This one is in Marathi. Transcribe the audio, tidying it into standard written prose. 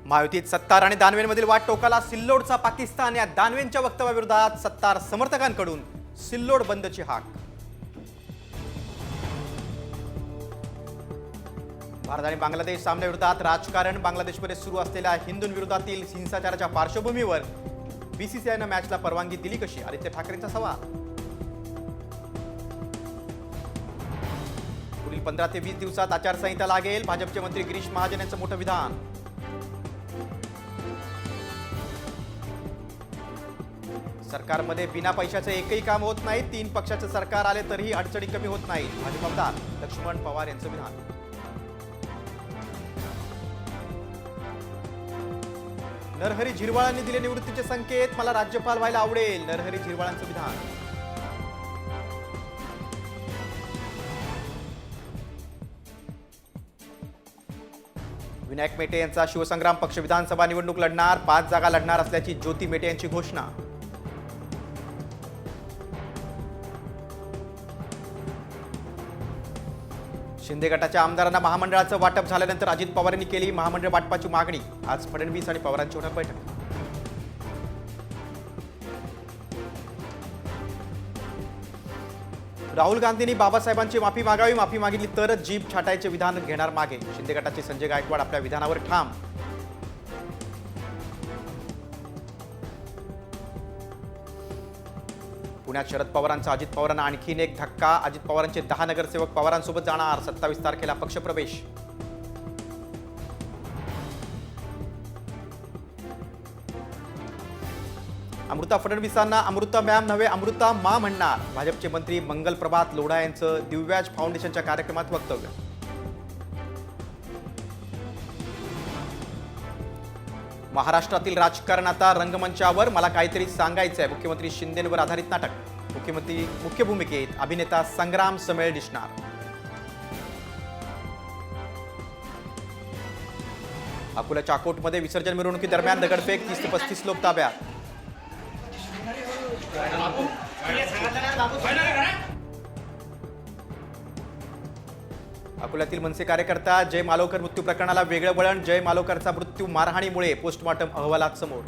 महायुतीत सत्तार आणि दानवेंमधील वाद टोकाला. सिल्लोडचा पाकिस्तान या दानवेंच्या वक्तव्याविरोधात सत्तार समर्थकांकडून सिल्लोड बंदची हाक. भारत आणि बांगलादेश सामन्याविरोधात राजकारण. बांगलादेशमध्ये सुरू असलेल्या हिंदूंविरोधातील हिंसाचाराच्या पार्श्वभूमीवर बीसीसीआयनं मॅचला परवानगी दिली कशी? आदित्य ठाकरेंचा सवाल. पुढील 15 ते 20 दिवसात आचारसंहिता लागेल. भाजपचे मंत्री गिरीश महाजन यांचं मोठं विधान. सरकारमध्ये बिना पैशाचं एकही काम होत नाही. 3 पक्षाचं सरकार आले तरीही अडचणी कमी होत नाहीत. भाजप आमदार लक्ष्मण पवार यांचं विधान. नरहरी झिरवाळांनी दिले निवृत्तीचे संकेत. मला राज्यपाल व्हायला आवडेल. नरहरी झिरवाळांचं विधान. विनायक मेटे यांचा शिवसंग्राम पक्ष विधानसभा निवडणूक लढणार. 5 जागा लढणार असल्याची ज्योती मेटे यांची घोषणा. शिंदे गटाच्या आमदारांना महामंडळाचं वाटप झाल्यानंतर अजित पवार यांनी केली महामंडळ वाटपाची मागणी. आज फडणवीस आणि पवारांची होणार बैठक. राहुल गांधींनी बाबासाहेबांची माफी मागावी. माफी मागितली तरच जीभ छाटायचे विधान घेणार मागे. शिंदे गटाचे संजय गायकवाड आपल्या विधानावर ठाम. पुण्यात शरद पवारांचा अजित पवारांना आणखीन एक धक्का. अजित पवारांचे 10 नगरसेवक पवारांसोबत जाणार. 27 तारखेला पक्षप्रवेश. अमृता फडणवीसांना अमृता मॅम नव्हे अमृता मा म्हणणार. भाजपचे मंत्री मंगल प्रभात लोढा यांचं दिव्याज फाउंडेशनच्या कार्यक्रमात वक्तव्य. महाराष्ट्रातील राजकारण आता रंगमंचावर. मला काहीतरी सांगायचं आहे. मुख्यमंत्री शिंदेंवर आधारित नाटक. मुख्य भूमिकेत अभिनेता संग्राम समेळ दिसणार. अकोला चाकोटमध्ये विसर्जन मिरवणुकीदरम्यान दगडफेक. 30 ते 35 लोक ताब्यात. अकोल्यातील मनसे कार्यकर्ता जय मालोकर मृत्यू प्रकरणाला वेगळं वळण. जय मालोकरचा मृत्यू मारहाणीमुळे. पोस्टमॉर्टम अहवालात समोर.